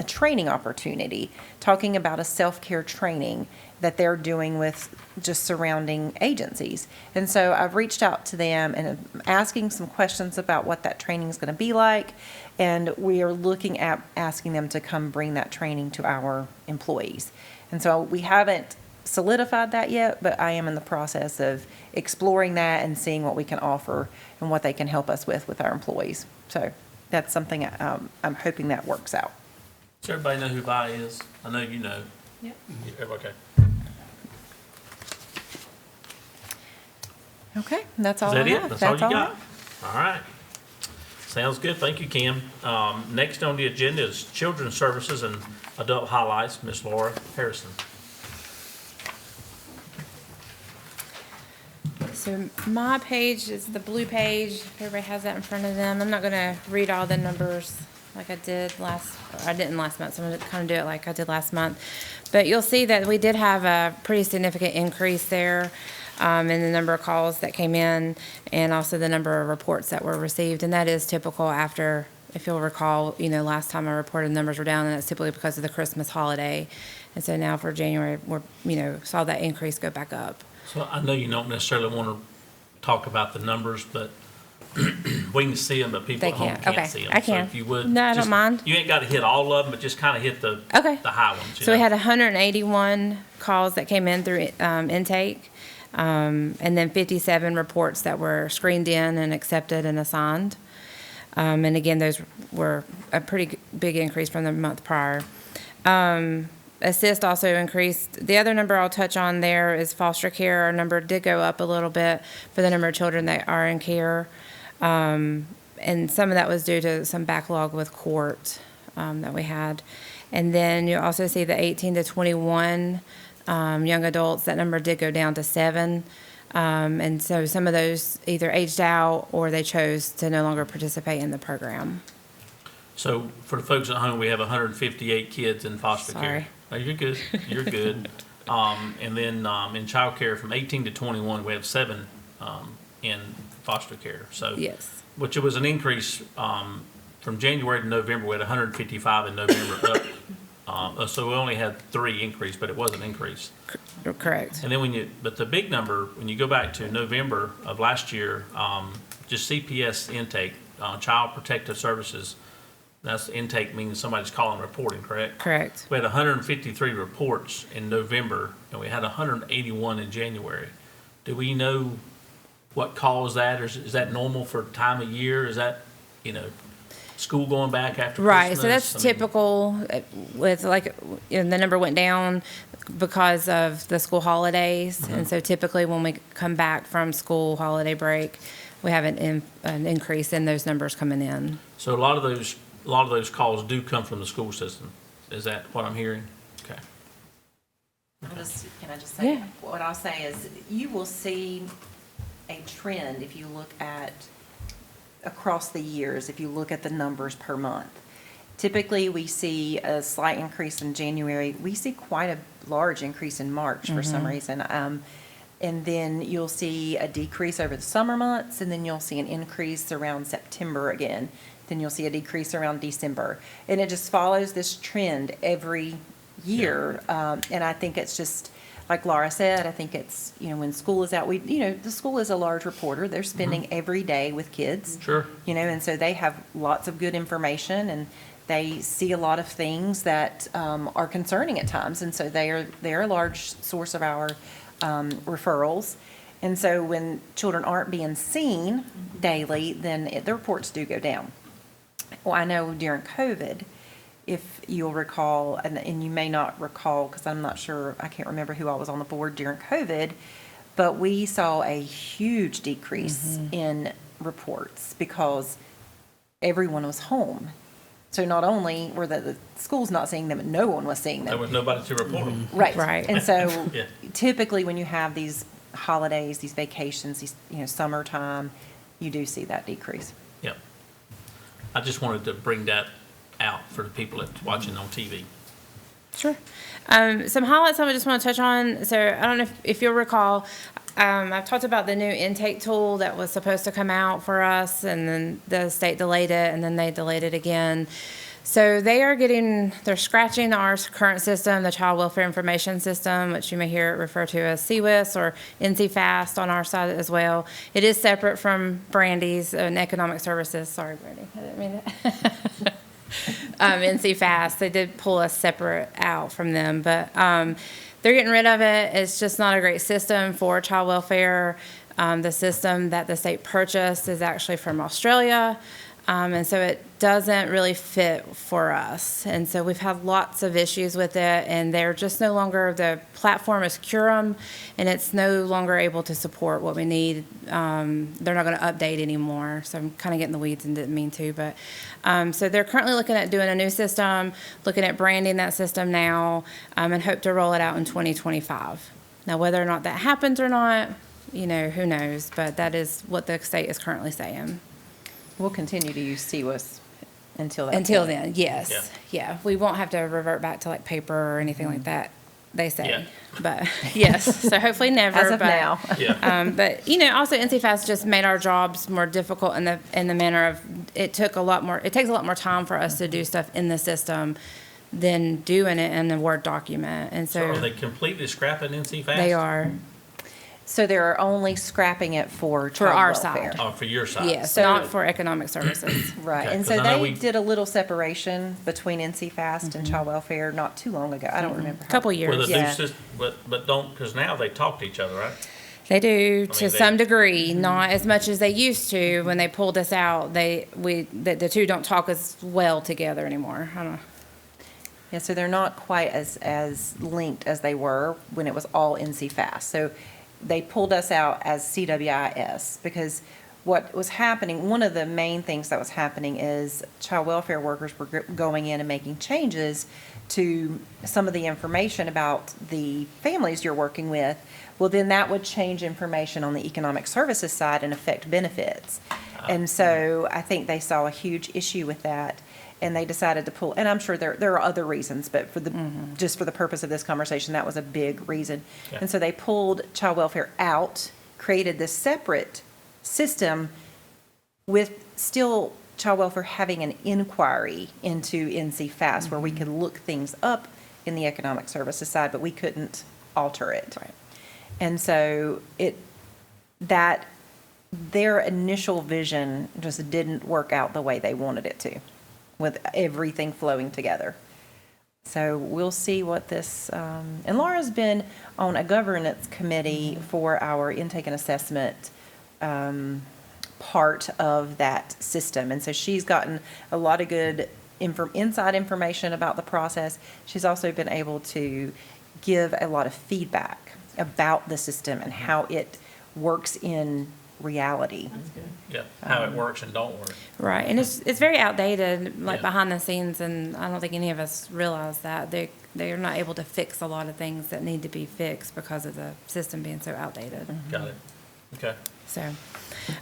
Speaker 6: training opportunity, talking about a self-care training that they're doing with just surrounding agencies. And so I've reached out to them and I'm asking some questions about what that training is going to be like. And we are looking at asking them to come bring that training to our employees. And so we haven't solidified that yet, but I am in the process of exploring that and seeing what we can offer and what they can help us with our employees. So that's something I'm hoping that works out.
Speaker 1: Does everybody know who Vi is? I know you know.
Speaker 10: Yep.
Speaker 1: Okay.
Speaker 6: Okay, that's all
Speaker 1: Is that
Speaker 6: I
Speaker 1: it?
Speaker 6: have.
Speaker 1: That's all you
Speaker 6: I
Speaker 1: got?
Speaker 6: have.
Speaker 1: All right. Sounds good. Thank you, Kim. Next on the agenda is Children's Services and Adult Highlights, Miss Laura Harrison.
Speaker 11: So my page is the blue page, if everybody has that in front of them. I'm not gonna read all the numbers like I didn't last month, so I'm gonna kind of do it like I did last month. But you'll see that we did have a pretty significant increase there in the number of calls that came in and also the number of reports that were received. And that is typical after, if you'll recall, last time I reported numbers were down, and that's typically because of the Christmas holiday. And so now for January, we're, saw that increase go back up.
Speaker 1: So I know you don't necessarily want to talk about the numbers, but we can see them, but people
Speaker 11: They
Speaker 1: at home
Speaker 11: can.
Speaker 1: can't
Speaker 11: Okay,
Speaker 1: see them.
Speaker 11: I can.
Speaker 1: So if you would.
Speaker 11: No, I don't
Speaker 1: just-
Speaker 11: mind.
Speaker 1: You ain't got to hit all of them, but just kind of hit the high ones.
Speaker 11: So we had 181 calls that came in through intake, and then 57 reports that were screened in and accepted and assigned. And again, those were a pretty big increase from the month prior. Assist also increased. The other number I'll touch on there is foster care. Our number did go up a little bit for the number of children that are in care. And some of that was due to some backlog with court that we had. And then you also see the 18 to 21 young adults, that number did go down to 7. And so some of those either aged out or they chose to no longer participate in the program.
Speaker 1: So for the folks at home, we have 158 kids in foster care.
Speaker 11: Sorry.
Speaker 1: No, you're good. You're good. And then in child care from 18 to 21, we have 7 in foster care. So
Speaker 11: Yes.
Speaker 1: which it was an increase from January to November. We had 155 in November up. So we only had 3 increase, but it was an increase.
Speaker 11: Correct.
Speaker 1: And then but the big number, when you go back to November of last year, just CPS intake, Child Protective Services, that's intake means somebody's calling reporting, correct?
Speaker 11: Correct.
Speaker 1: We had 153 reports in November, and we had 181 in January. Do we know what caused that, or is that normal for time of year? Is that, school going back after Christmas?
Speaker 11: Right, so that's
Speaker 1: I mean,
Speaker 11: typical with the number went down because of the school holidays.
Speaker 1: Mm-hmm.
Speaker 11: And so typically when we come back from school holiday break, we have an increase in those numbers coming in.
Speaker 1: So a lot of those calls do come from the school system. Is that what I'm hearing? Okay.
Speaker 6: Can I just say,
Speaker 11: Yeah.
Speaker 6: what I'll say is, you will see a trend if you look at across the years, if you look at the numbers per month. Typically, we see a slight increase in January. We see quite a large increase in March for some reason. And then you'll see a decrease over the summer months, and then you'll see an increase around September again. Then you'll see a decrease around December. And it just follows this trend every year. And I think it's just, like Laura said, I think it's, when school is out, the school is a large reporter. They're spending every day with kids.
Speaker 1: Sure.
Speaker 6: And so they have lots of good information, and they see a lot of things that are concerning at times. And so they're a large source of our referrals. And so when children aren't being seen daily, then the reports do go down. Well, I know during COVID, if you'll recall, and you may not recall, because I'm not sure, I can't remember who all was on the board during COVID, but we saw a huge decrease in reports because everyone was home. So not only were the schools not seeing them, no one was seeing them.
Speaker 1: There was nobody to report them.
Speaker 6: Right.
Speaker 3: Right.
Speaker 6: And so
Speaker 1: Yeah.
Speaker 6: typically when you have these holidays, these vacations, these, summertime, you do see that decrease.
Speaker 1: Yep. I just wanted to bring that out for the people that's watching on TV.
Speaker 11: Sure. Some highlights I just want to touch on. So I don't know if you'll recall, I've talked about the new intake tool that was supposed to come out for us, and then the state delayed it, and then they delayed it again. So they're scratching our current system, the Child Welfare Information System, which you may hear it referred to as CWIS or NCFAST on our side as well. It is separate from Brandy's and Economic Services. Sorry, Brandy, I didn't mean that. NCFAST, they did pull us separate out from them, but they're getting rid of it. It's just not a great system for child welfare. The system that the state purchased is actually from Australia. And so it doesn't really fit for us. And so we've had lots of issues with it, and they're just no longer, the platform is Curum, and it's no longer able to support what we need. They're not going to update anymore. So I'm kind of getting the weeds and didn't mean to. But so they're currently looking at doing a new system, looking at branding that system now, and hope to roll it out in 2025. Now, whether or not that happens or not, who knows? But that is what the state is currently saying.
Speaker 6: We'll continue to use CWIS until that
Speaker 11: Until
Speaker 6: point.
Speaker 11: then, yes. Yeah, we won't have to revert back to like paper or anything like that, they say.
Speaker 1: Yeah.
Speaker 11: But, yes, so hopefully never.
Speaker 6: As of
Speaker 11: but,
Speaker 6: now.
Speaker 1: Yeah.
Speaker 11: But, also NCFAS just made our jobs more difficult in the manner of, it takes a lot more time for us to do stuff in the system than doing it in the Word document. And
Speaker 1: So
Speaker 11: so
Speaker 1: are they completely scrapping NC-FAST?
Speaker 11: they are,
Speaker 6: So they're only scrapping it for
Speaker 11: For
Speaker 6: child
Speaker 11: our
Speaker 6: welfare.
Speaker 11: side.
Speaker 1: Oh, for your side?
Speaker 11: yes,
Speaker 6: So-
Speaker 11: not for economic services.
Speaker 6: Right,
Speaker 1: Okay,
Speaker 6: and
Speaker 1: 'cause
Speaker 6: so
Speaker 1: I know
Speaker 6: they
Speaker 1: we-
Speaker 6: did a little separation between NC-FAST and child welfare not too long ago. I don't remember. how-
Speaker 11: Couple
Speaker 1: Well,
Speaker 11: years.
Speaker 1: the new
Speaker 6: Yeah.
Speaker 1: system, but don't, because now they talk to each other, right?
Speaker 11: They do
Speaker 1: I
Speaker 11: to
Speaker 1: mean,
Speaker 11: some degree, not as much as they used to. When they pulled us out, the two don't talk as well together anymore. I don't know.
Speaker 6: Yeah, so they're not quite as linked as they were when it was all NC-FAST. So they pulled us out as CWIS because what was happening, one of the main things that was happening is child welfare workers were going in and making changes to some of the information about the families you're working with. Well, then that would change information on the economic services side and affect benefits. And so I think they saw a huge issue with that, and they decided to pull, and I'm sure there are other reasons, but for just for the purpose of this conversation, that was a big reason.
Speaker 1: Yeah.
Speaker 6: And so they pulled child welfare out, created this separate system with still child welfare having an inquiry into NC-FAST where we could look things up in the economic services side, but we couldn't alter it.
Speaker 11: Right.
Speaker 6: And so their initial vision just didn't work out the way they wanted it to, with everything flowing together. So we'll see what this, and Laura's been on a governance committee for our intake and assessment part of that system. And so she's gotten a lot of good inside information about the process. She's also been able to give a lot of feedback about the system and how it works in reality.
Speaker 1: Yeah, how it works and don't work.
Speaker 11: Right, and it's very outdated, like
Speaker 1: Yeah.
Speaker 11: behind the scenes, and I don't think any of us realize that. They're not able to fix a lot of things that need to be fixed because of the system being so outdated.
Speaker 1: Got it. Okay.
Speaker 11: So,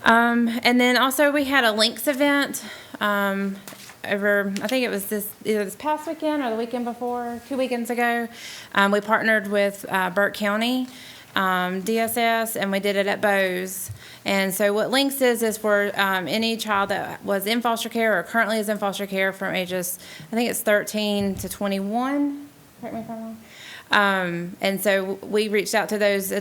Speaker 11: and then also we had a Links event over, I think it was either this past weekend or the weekend before, 2 weekends ago. We partnered with Burke County DSS, and we did it at Bose. And so what Links is for any child that was in foster care or currently is in foster care from ages, I think it's 13 to 21. Correct me if I'm wrong. And so we reached out to those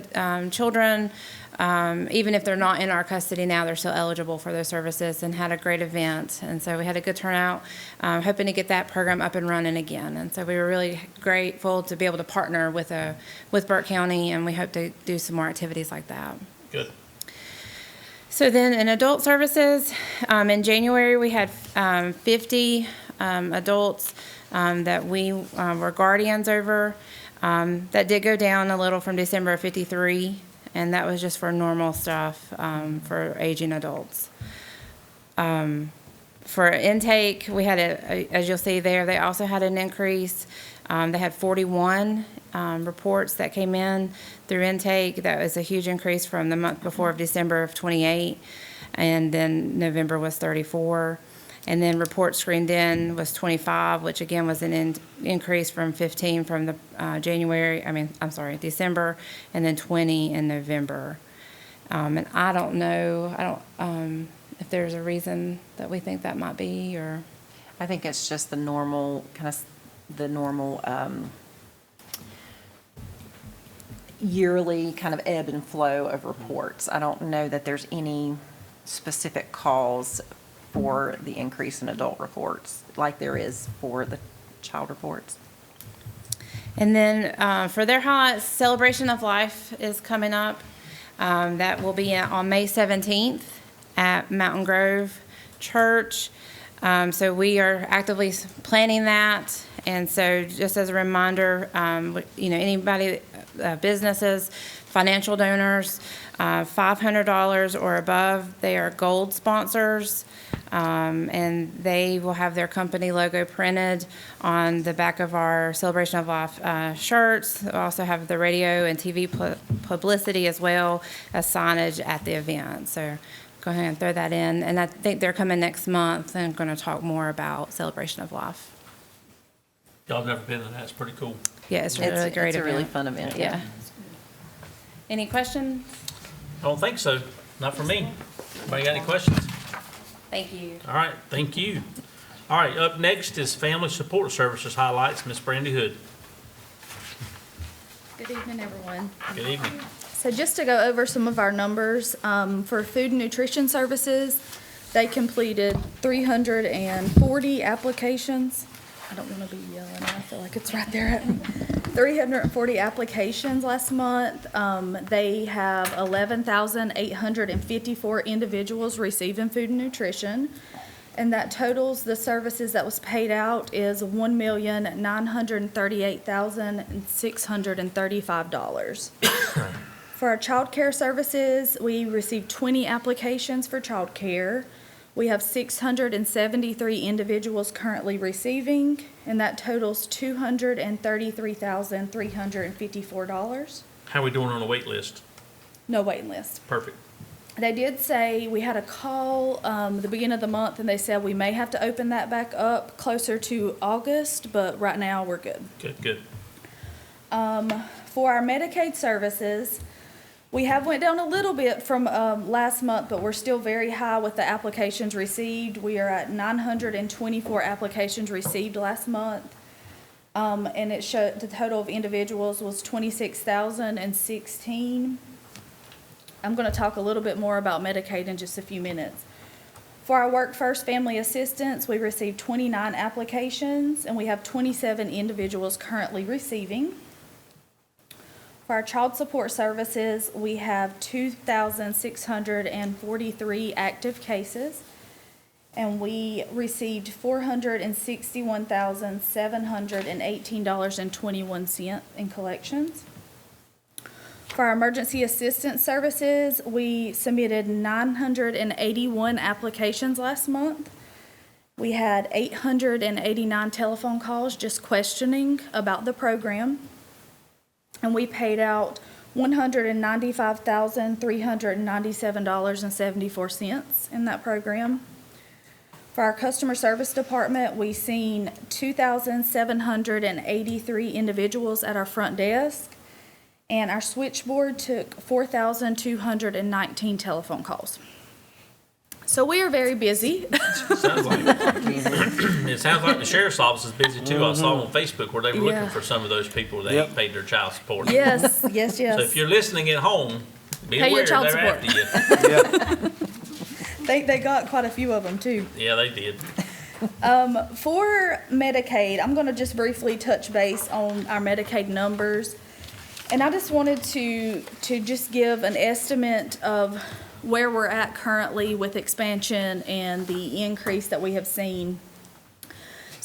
Speaker 11: children. Even if they're not in our custody now, they're still eligible for those services, and had a great event. And so we had a good turnout, hoping to get that program up and running again. And so we were really grateful to be able to partner with Burke County, and we hope to do some more activities like that.
Speaker 1: Good.
Speaker 11: So then in adult services, in January, we had 50 adults that we were guardians over. That did go down a little from December of 53, and that was just for normal stuff for aging adults. For intake, we had as you'll see there, they also had an increase. They had 41 reports that came in through intake. That was a huge increase from the month before of December of 28, and then November was 34. And then reports screened in was 25, which again was an increase from 15 from the December, and then 20 in November. And I don't know, if there's a reason that we think that might be, or.
Speaker 6: I think it's just the normal, yearly kind of ebb and flow of reports. I don't know that there's any specific cause for the increase in adult reports like there is for the child reports.
Speaker 11: And then for their highlights, Celebration of Life is coming up. That will be on May 17th at Mountain Grove Church. So we are actively planning that. And so just as a reminder, anybody, businesses, financial donors, $500 or above, they are gold sponsors. And they will have their company logo printed on the back of our Celebration of Life shirts. They'll also have the radio and TV publicity as well as signage at the event. So go ahead and throw that in. And I think they're coming next month and going to talk more about Celebration of Life.
Speaker 1: Y'all have never been to that. It's pretty cool.
Speaker 11: Yeah, it's a really great event.
Speaker 6: It's a really fun event.
Speaker 11: Yeah. Any questions?
Speaker 1: I don't think so. Not for me. Anybody got any questions?
Speaker 11: Thank you.
Speaker 1: All right, thank you. All right, up next is Family Support Services highlights. Miss Brandy Hood.
Speaker 4: Good evening, everyone.
Speaker 1: Good evening.
Speaker 4: So just to go over some of our numbers, for food and nutrition services, they completed 340 applications. I don't want to be yelling, I feel like it's right there at me. 340 applications last month. They have 11,854 individuals receiving food and nutrition. And that totals the services that was paid out is $1,938,635. For our child care services, we received 20 applications for child care. We have 673 individuals currently receiving, and that totals $233,354.
Speaker 1: How are we doing on the wait list?
Speaker 4: No waiting list.
Speaker 1: Perfect.
Speaker 4: They did say, we had a call the beginning of the month, and they said we may have to open that back up closer to August, but right now we're good.
Speaker 1: Good.
Speaker 4: For our Medicaid services, we have went down a little bit from last month, but we're still very high with the applications received. We are at 924 applications received last month. And it showed the total of individuals was 26,016. I'm going to talk a little bit more about Medicaid in just a few minutes. For our Work First Family Assistance, we received 29 applications, and we have 27 individuals currently receiving. For our child support services, we have 2,643 active cases, and we received $461,718.21 in collections. For our emergency assistance services, we submitted 981 applications last month. We had 889 telephone calls just questioning about the program. And we paid out $195,397.74 in that program. For our customer service department, we seen 2,783 individuals at our front desk, and our switchboard took 4,219 telephone calls. So we are very busy.
Speaker 1: Sounds like it sounds like the sheriff's office is busy too. I saw on Facebook where they were looking
Speaker 4: Yeah.
Speaker 1: for some of those people that ain't paid their child support.
Speaker 4: Yes.
Speaker 1: So if you're listening at home, be
Speaker 4: Pay your
Speaker 1: aware
Speaker 4: child
Speaker 1: they're
Speaker 4: support.
Speaker 1: after you.
Speaker 4: They got quite a few of them too.
Speaker 1: Yeah, they did.
Speaker 4: For Medicaid, I'm going to just briefly touch base on our Medicaid numbers. And I just wanted to just give an estimate of where we're at currently with expansion and the increase that we have seen.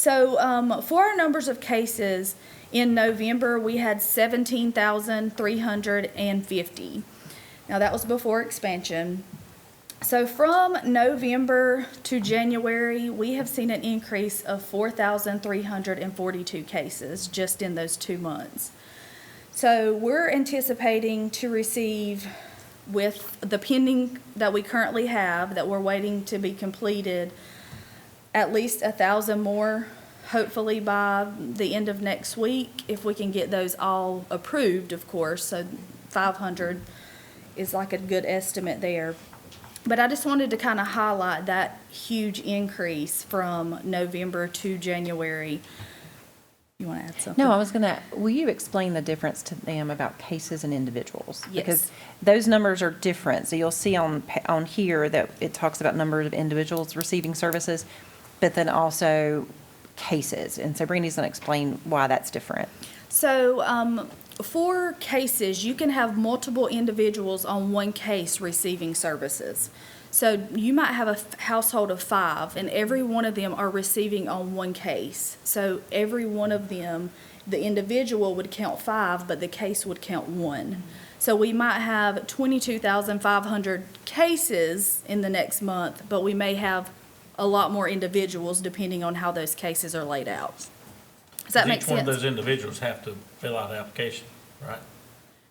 Speaker 14: So for our numbers of cases, in November, we had 17,350. Now, that was before expansion. So from November to January, we have seen an increase of 4,342 cases just in those 2 months. So we're anticipating to receive, with the pending that we currently have, that we're waiting to be completed, at least 1,000 more, hopefully by the end of next week, if we can get those all approved, of course. So 500 is like a good estimate there. But I just wanted to kind of highlight that huge increase from November to January. You want to add something?
Speaker 6: No, I was gonna, will you explain the difference to them about cases and individuals?
Speaker 14: Yes.
Speaker 6: Because those numbers are different. So you'll see on here that it talks about numbers of individuals receiving services, but then also cases. And so Brandy's gonna explain why that's different.
Speaker 14: So for cases, you can have multiple individuals on one case receiving services. So you might have a household of 5, and every one of them are receiving on one case. So every one of them, the individual would count 5, but the case would count 1. So we might have 22,500 cases in the next month, but we may have a lot more individuals depending on how those cases are laid out. Does that make
Speaker 1: Each one of
Speaker 14: sense?
Speaker 1: those individuals have to fill out an application, right?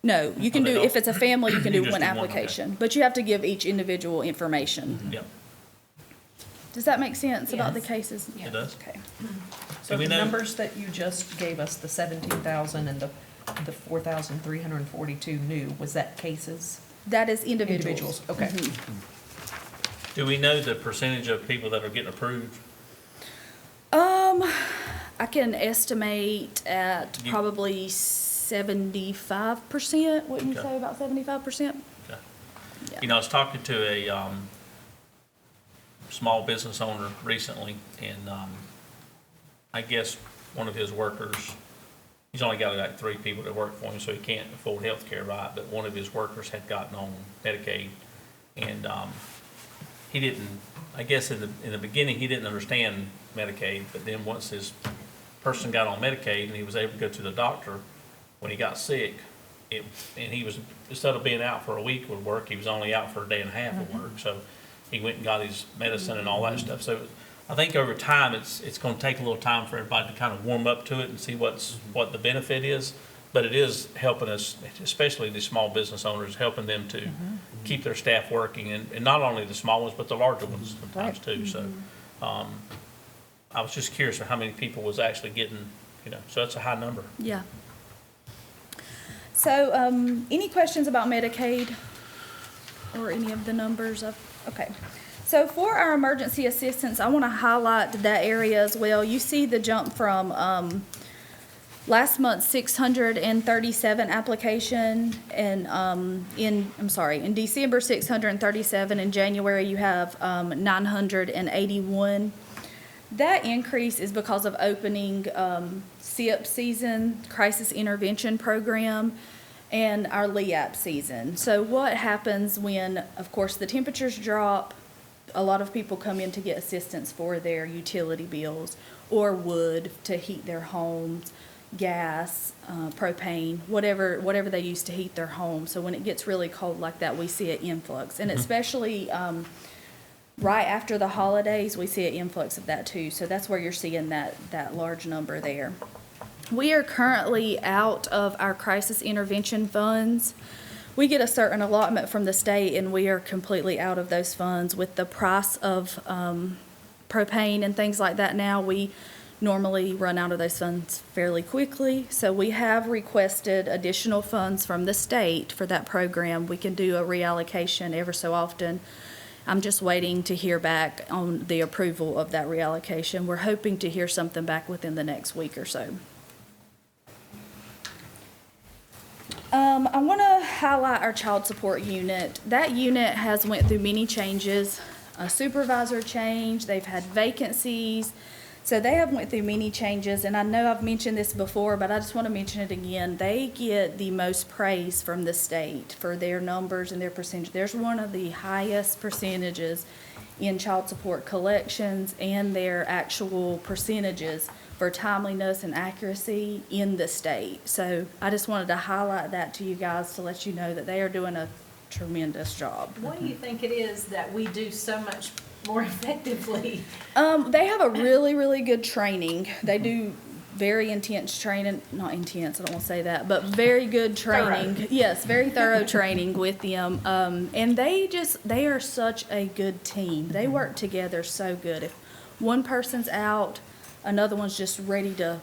Speaker 14: No, you can
Speaker 1: Oh, they
Speaker 14: do,
Speaker 1: don't?
Speaker 14: if it's a family, you can
Speaker 1: You
Speaker 14: do
Speaker 1: just
Speaker 14: one
Speaker 1: do one, okay.
Speaker 14: application, but you have to give each individual information.
Speaker 1: Yep,
Speaker 14: Does that make sense about the
Speaker 5: Yes.
Speaker 14: cases?
Speaker 1: it does.
Speaker 14: Okay.
Speaker 5: So
Speaker 1: we
Speaker 5: the
Speaker 1: know-
Speaker 5: numbers that you just gave us, the 17,000 and the 4,342 new, was that cases?
Speaker 14: That is individuals.
Speaker 5: Okay.
Speaker 14: Mhm.
Speaker 1: Do we know the percentage of people that are getting approved?
Speaker 14: I can estimate at
Speaker 1: You-
Speaker 14: probably 75%, wouldn't you
Speaker 1: Okay.
Speaker 14: say about 75%?
Speaker 1: Okay.
Speaker 14: Yeah.
Speaker 1: You know, I was talking to a small business owner recently, and I guess one of his workers, he's only got like 3 people that work for him, so he can't afford health care, right? But one of his workers had gotten on Medicaid, and he didn't, I guess in the beginning, he didn't understand Medicaid, but then once his person got on Medicaid and he was able to go to the doctor when he got sick, and he was, instead of being out for a week with work, he was only out for a day and a half of work. So he went and got his medicine and all that stuff. So I think over time, it's going to take a little time for everybody to kind of warm up to it and see what the benefit is. But it is helping us, especially the small business owners, helping them to keep their staff working, and not only the small ones, but the larger ones sometimes too. So I was just curious of how many people was actually getting, so that's a high number.
Speaker 14: Yeah. So, any questions about Medicaid or any of the numbers? Okay. So for our emergency assistance, I want to highlight that area as well. You see the jump from last month, 637 application, and in December, 637. In January, you have 981. That increase is because of opening CIP season, Crisis Intervention Program, and our LEAP season. So what happens when, of course, the temperatures drop, a lot of people come in to get assistance for their utility bills or wood to heat their homes, gas, propane, whatever they use to heat their home. So when it gets really cold like that, we see an influx. And especially right after the holidays, we see an influx of that too. So that's where you're seeing that large number there. We are currently out of our crisis intervention funds. We get a certain allotment from the state, and we are completely out of those funds. With the price of propane and things like that now, we normally run out of those funds fairly quickly. So we have requested additional funds from the state for that program. We can do a reallocation ever so often. I'm just waiting to hear back on the approval of that reallocation. We're hoping to hear something back within the next week or so. I want to highlight our child support unit. That unit has went through many changes, a supervisor change, they've had vacancies. So they have went through many changes, and I know I've mentioned this before, but I just want to mention it again. They get the most praise from the state for their numbers and their percentage. There's one of the highest percentages in child support collections and their actual percentages for timeliness and accuracy in the state. So I just wanted to highlight that to you guys to let you know that they are doing a tremendous job.
Speaker 5: What do you think it is that we do so much more effectively?
Speaker 14: They have a really, really good training. They do very intense training, not intense, I don't want to say that, but very good training.
Speaker 5: Thorough.
Speaker 14: Yes, very thorough training with them. And they are such a good team. They work together so good. If one person's out, another one's just ready to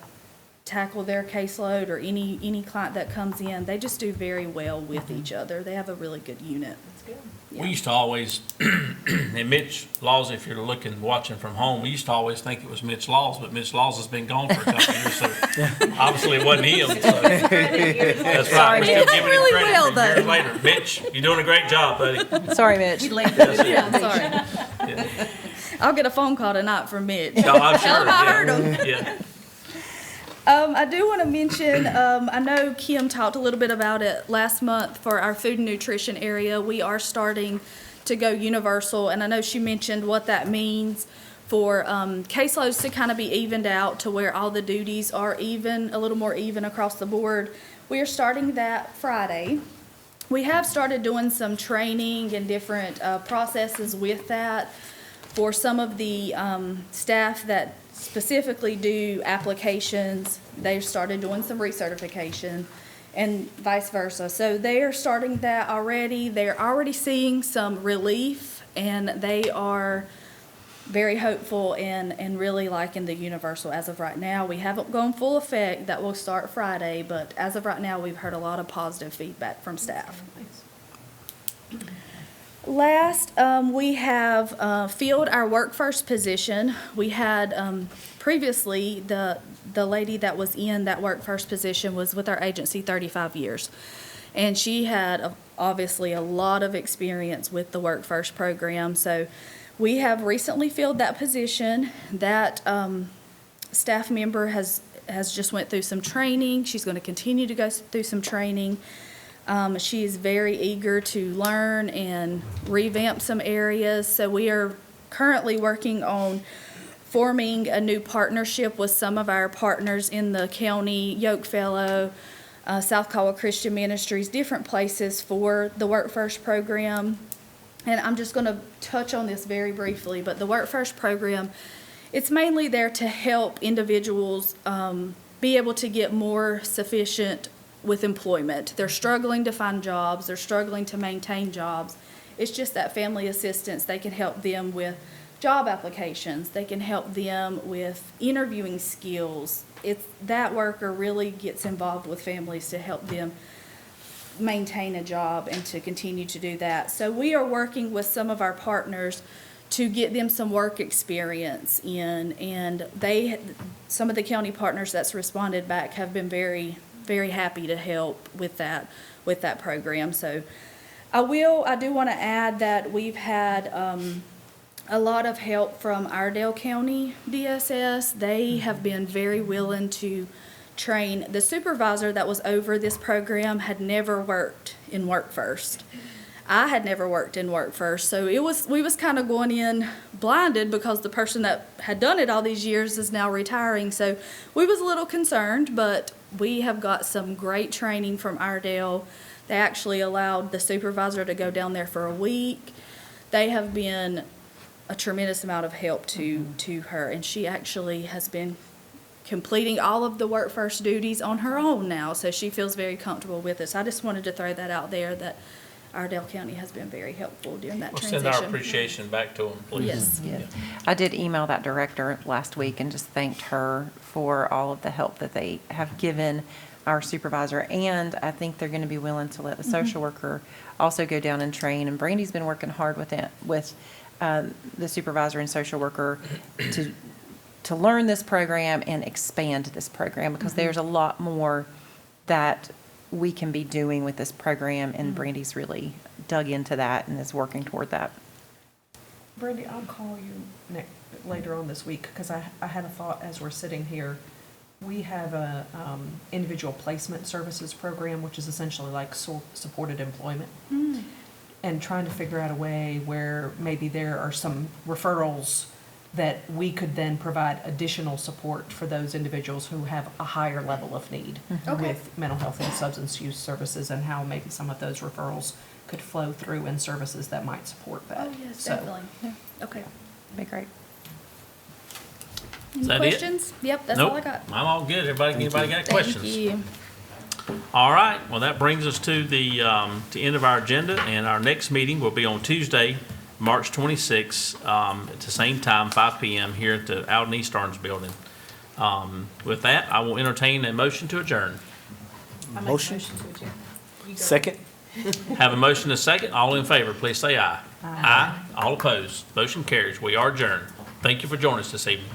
Speaker 14: tackle their caseload or any client that comes in. They just do very well with each other. They have a really good unit.
Speaker 5: That's good.
Speaker 1: We used to always, and Mitch Laws, if you're watching from home, we used to always think it was Mitch Laws, but Mitch Laws has been gone for a couple of years, so obviously it wasn't him. So. That's right. We're still giving him credit for years later. Mitch, you're doing a great job, buddy.
Speaker 6: Sorry, Mitch.
Speaker 14: Yeah, I'm sorry.
Speaker 1: Yeah.
Speaker 14: I'll get a phone call tonight from Mitch.
Speaker 1: No, I'm sure.
Speaker 14: Tell him I
Speaker 1: Yeah.
Speaker 14: heard him.
Speaker 1: Yeah.
Speaker 14: I do want to mention, I know Kim talked a little bit about it last month for our food and nutrition area. We are starting to go universal, and I know she mentioned what that means for caseloads to kind of be evened out to where all the duties are even, a little more even across the board. We are starting that Friday. We have started doing some training and different processes with that for some of the staff that specifically do applications. They've started doing some recertification and vice versa. So they are starting that already. They're already seeing some relief, and they are very hopeful and really liking the universal as of right now. We haven't gone full effect. That will start Friday, but as of right now, we've heard a lot of positive feedback from staff. Last, we have filled our Work First position. We had previously, the lady that was in that Work First position was with our agency 35 years. And she had obviously a lot of experience with the Work First program. So we have recently filled that position. That staff member has just went through some training. She's going to continue to go through some training. She is very eager to learn and revamp some areas. So we are currently working on forming a new partnership with some of our partners in the county, Yokefellow, South Caldwell Christian Ministries, different places for the Work First program. And I'm just going to touch on this very briefly, but the Work First program, it's mainly there to help individuals be able to get more sufficient with employment. They're struggling to find jobs. They're struggling to maintain jobs. It's just that family assistance. They can help them with job applications. They can help them with interviewing skills. It's that worker really gets involved with families to help them maintain a job and to continue to do that. So we are working with some of our partners to get them some work experience in, and some of the county partners that's responded back have been very, very happy to help with that program. So I do want to add that we've had a lot of help from Iredell County DSS. They have been very willing to train. The supervisor that was over this program had never worked in Work First. I had never worked in Work First, so we was kind of going in blinded because the person that had done it all these years is now retiring. So we was a little concerned, but we have got some great training from Iredell. They actually allowed the supervisor to go down there for a week. They have been a tremendous amount of help to her, and she actually has been completing all of the Work First duties on her own now, so she feels very comfortable with us. I just wanted to throw that out there, that Iredell County has been very helpful during that transition.
Speaker 1: Send our appreciation back to them, please.
Speaker 14: Yes.
Speaker 6: Yeah. I did email that director last week and just thanked her for all of the help that they have given our supervisor, and I think they're going to be willing to let the social worker also go down and train. And Brandy's been working hard with the supervisor and social worker to learn this program and expand this program, because there's a lot more that we can be doing with this program, and Brandy's really dug into that and is working toward that.
Speaker 5: Brandy, I'll call you later on this week, because I had a thought as we're sitting here. We have a individual placement services program, which is essentially like supported employment. and trying to figure out a way where maybe there are some referrals that we could then provide additional support for those individuals who have a higher level of need
Speaker 14: Okay.
Speaker 5: with mental health and substance use services, and how maybe some of those referrals could flow through in services that might support that.
Speaker 14: Oh, yes,
Speaker 5: So,
Speaker 14: definitely. Okay.
Speaker 6: Be great.
Speaker 14: Any
Speaker 1: that it?
Speaker 14: questions? Yep, that's
Speaker 1: Nope.
Speaker 14: all I got.
Speaker 1: I'm all good. Anybody got questions?
Speaker 14: Thank you.
Speaker 1: All right, well, that brings us to the end of our agenda, and our next meeting will be on Tuesday, March 26th, at the same time, 5 p.m. here at the Alden East Starnes Building. With that, I will entertain a motion to adjourn.
Speaker 5: I make a
Speaker 7: Motion.
Speaker 5: to adjourn. You go.
Speaker 7: Second?
Speaker 1: Have a motion and a second. All in favor, please say aye. Aye. All opposed. Motion carries. We are adjourned. Thank you for joining us this evening.